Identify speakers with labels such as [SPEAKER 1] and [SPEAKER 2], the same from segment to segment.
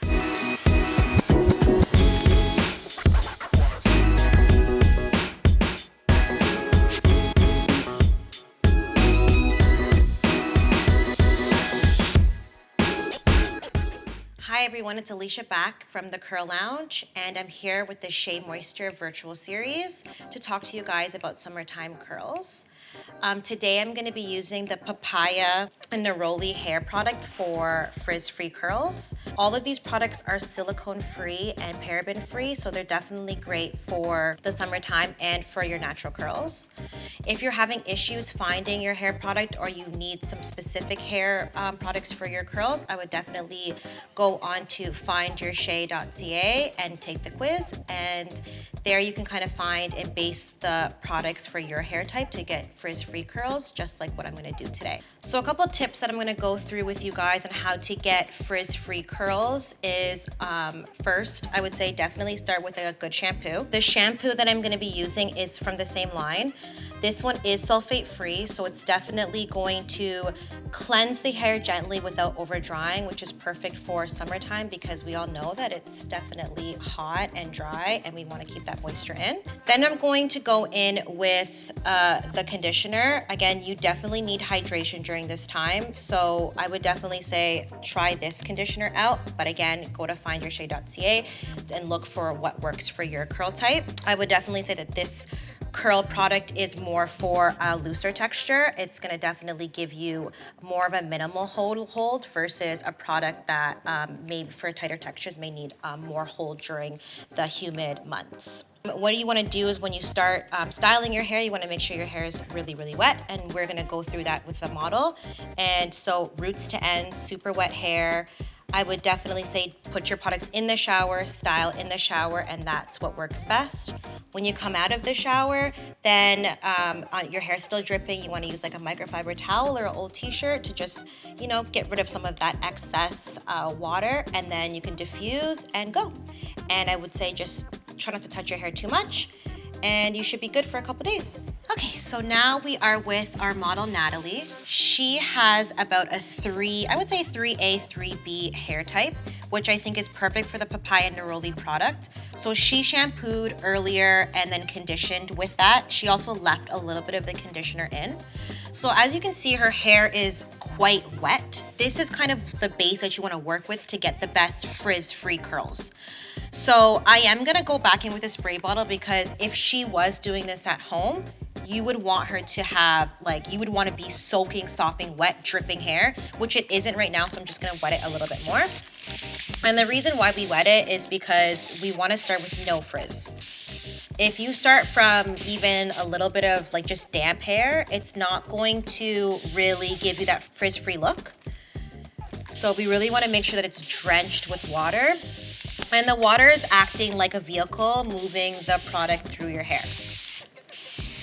[SPEAKER 1] Hi everyone, it's Elisha back from the Curl Lounge, and I'm here with the SheaMoisture virtual series to talk to you guys about summertime curls. Today I'm going to be using the PAPAYA and NEROLI hair product for frizz-free curls. All of these products are silicone-free and paraben-free, so they're definitely great for the summertime and for your natural curls. If you're having issues finding your hair product or you need some specific hair products for your curls, I would definitely go on to findyourshea.ca and take the quiz, and there you can kind of find and base the products for your hair type to get frizz-free curls, just like what I'm going to do today. So a couple tips that I'm going to go through with you guys on how to get frizz-free curls is first, I would say definitely start with a good shampoo. The shampoo that I'm going to be using is from the same line. This one is sulfate free, so it's definitely going to cleanse the hair gently without over drying, which is perfect for summertime because we all know that it's definitely hot and dry and we want to keep that moisture in. Then I'm going to go in with the conditioner. Again, you definitely need hydration during this time, so I would definitely say try this conditioner out, but again, go to findyourshea.ca and look for what works for your curl type. I would definitely say that this curl product is more for a looser texture. It's going to definitely give you more of a minimal hold versus a product that maybe for tighter textures may need more hold during the humid months. What you want to do is when you start styling your hair, you want to make sure your hair is really, really wet, and we're going to go through that with the model. And so roots to ends, super wet hair. I would definitely say put your products in the shower, style in the shower, and that's what works best. When you come out of the shower, then your hair's still dripping, you want to use like a microfiber towel or an old t-shirt to just, get rid of some of that excess water, and then you can diffuse and go. And I would say just try not to touch your hair too much, and you should be good for a couple days. Okay, so now we are with our model, Natalie. She has about a 3A, 3B hair type, which I think is perfect for the PAPAYA NEROLI product. So she shampooed earlier and then conditioned with that. She also left a little bit of the conditioner in. So as you can see, her hair is quite wet. This is kind of the base that you want to work with to get the best frizz-free curls. So I am going to go back in with a spray bottle because if she was doing this at home, you would want her to have, you would want to be sopping wet, dripping hair, which it isn't right now, so I'm just going to wet it a little bit more. And the reason why we wet it is because we want to start with no frizz. If you start from even a little bit of just damp hair, it's not going to really give you that frizz-free look. So we really want to make sure that it's drenched with water. And the water is acting like a vehicle moving the product through your hair.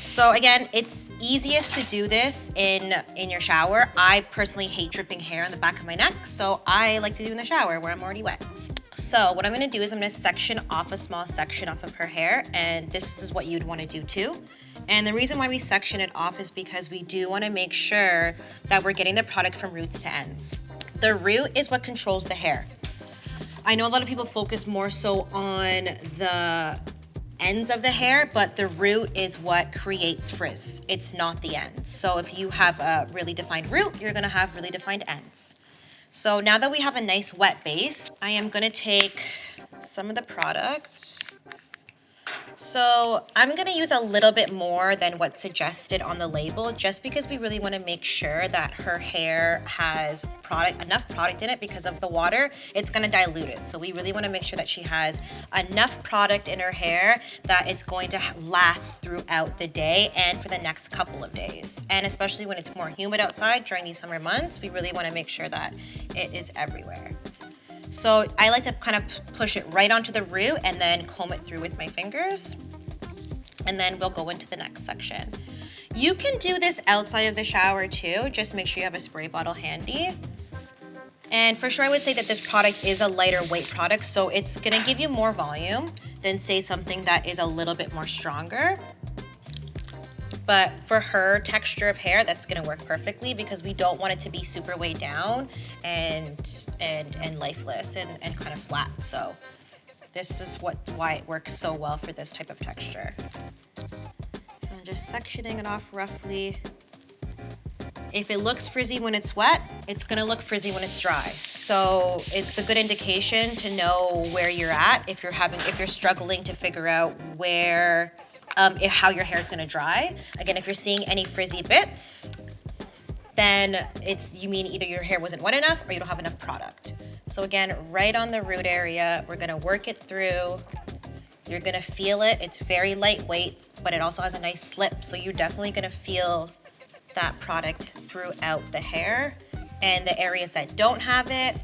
[SPEAKER 1] So again, it's easiest to do this in your shower. I personally hate dripping hair on the back of my neck, so I like to do it in the shower where I'm already wet. So what I'm going to do is I'm going to section off a small section off of her hair, and this is what you'd want to do too. And the reason why we section it off is because we do want to make sure that we're getting the product from roots to ends. The root is what controls the hair. I know a lot of people focus more so on the ends of the hair, but the root is what creates frizz. It's not the ends. So if you have a really defined root, you're gonna have really defined ends. So now that we have a nice wet base, I am gonna take some of the products. So I'm gonna use a little bit more than what's suggested on the label, just because we really wanna make sure that her hair has enough product in it. Because of the water, it's gonna dilute it. So we really wanna make sure that she has enough product in her hair that it's going to last throughout the day and for the next couple of days. And especially when it's more humid outside during these summer months, we really wanna make sure that it is everywhere. So I like to kind of push it right onto the root and then comb it through with my fingers. And then we'll go into the next section. You can do this outside of the shower too. Just make sure you have a spray bottle handy. And for sure, I would say that this product is a lighter weight product, so it's gonna give you more volume than say something that is a little bit more stronger. But for her texture of hair, that's gonna work perfectly because we don't want it to be super weighed down and lifeless and kind of flat. So this is why it works so well for this type of texture. So I'm just sectioning it off roughly. If it looks frizzy when it's wet, it's gonna look frizzy when it's dry. So it's a good indication to know where you're at if you're struggling to figure out where, how your hair is gonna dry. Again, if you're seeing any frizzy bits, then you mean either your hair wasn't wet enough or you don't have enough product. So again, right on the root area, we're gonna work it through. You're gonna feel it. It's very lightweight, but it also has a nice slip. So you're definitely gonna feel that product throughout the hair. And the areas that don't have it,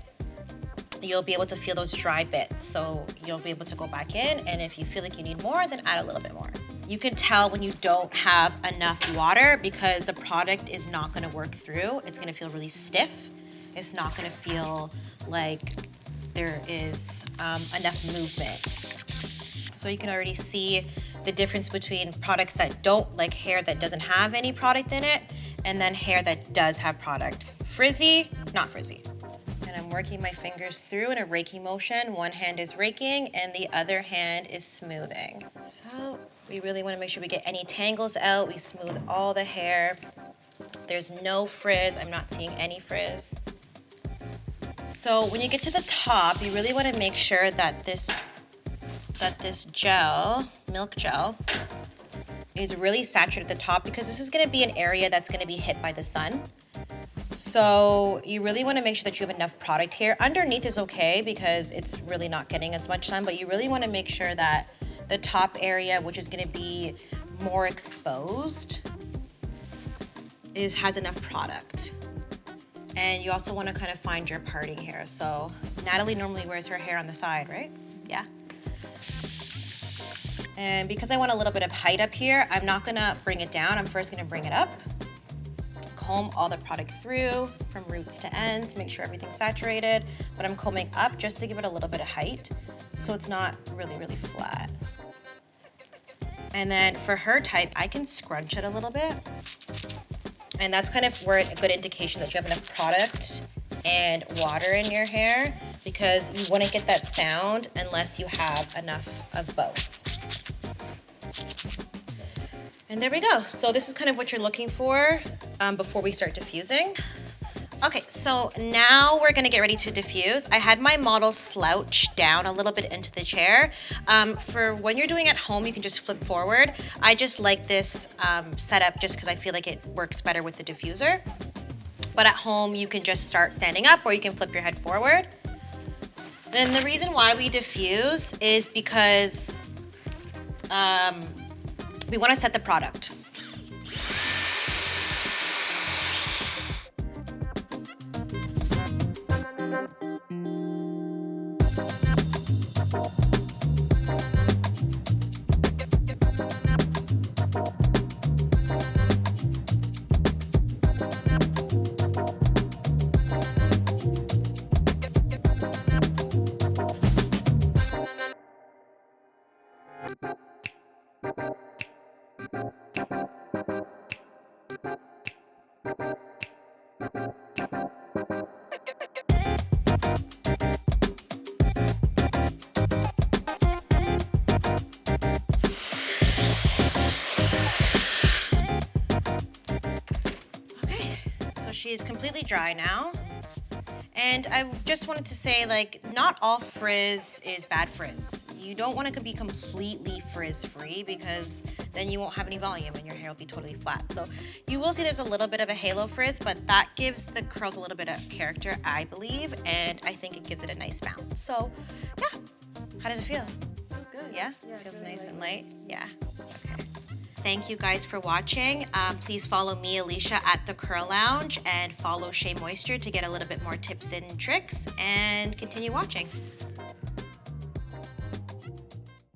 [SPEAKER 1] you'll be able to feel those dry bits. So you'll be able to go back in, and if you feel like you need more, then add a little bit more. You can tell when you don't have enough water because the product is not gonna work through. It's gonna feel really stiff. It's not gonna feel like there is enough movement. So you can already see the difference between products that don't, like hair that doesn't have any product in it, and then hair that does have product. Frizzy, not frizzy. And I'm working my fingers through in a raking motion. One hand is raking and the other hand is smoothing. So we really want to make sure we get any tangles out. We smooth all the hair. There's no frizz. I'm not seeing any frizz. So when you get to the top, you really want to make sure that this gel, milk gel, is really saturated at the top because this is going to be an area that's going to be hit by the sun. So you really want to make sure that you have enough product here. Underneath is okay because it's really not getting as much sun, but you really want to make sure that the top area, which is going to be more exposed, has enough product. And you also want to kind of find your parting hair. So Natalie normally wears her hair on the side, right? Yeah. And because I want a little bit of height up here, I'm not gonna bring it down. I'm first gonna bring it up. Comb all the product through from roots to ends, make sure everything's saturated. But I'm combing up just to give it a little bit of height so it's not really, really flat. And then for her type, I can scrunch it a little bit. And that's kind of where a good indication that you have enough product and water in your hair because you wouldn't get that sound unless you have enough of both. And there we go. So this is kind of what you're looking for before we start diffusing. Okay, so now we're gonna get ready to diffuse. I had my model slouch down a little bit into the chair. For when you're doing at home, you can just flip forward. I just like this setup just because I feel like it works better with the diffuser. But at home, you can just start standing up or you can flip your head forward. Then the reason why we diffuse is because we want to set the product. She's completely dry now. And I just wanted to say, like, not all frizz is bad frizz. You don't want to be completely frizz-free because then you won't have any volume and your hair will be totally flat. So you will see there's a little bit of a halo frizz, but that gives the curls a little bit of character, I believe, and I think it gives it a nice bounce. So, yeah. How does it feel?
[SPEAKER 2] Feels good.
[SPEAKER 1] Yeah?
[SPEAKER 2] Yeah,
[SPEAKER 1] Feels
[SPEAKER 2] really
[SPEAKER 1] nice
[SPEAKER 2] light.
[SPEAKER 1] and light? Yeah. Okay. Thank you guys for watching. Please follow me, Elisha, at the Curl Lounge and follow SheaMoisture to get a little bit more tips and tricks and continue watching.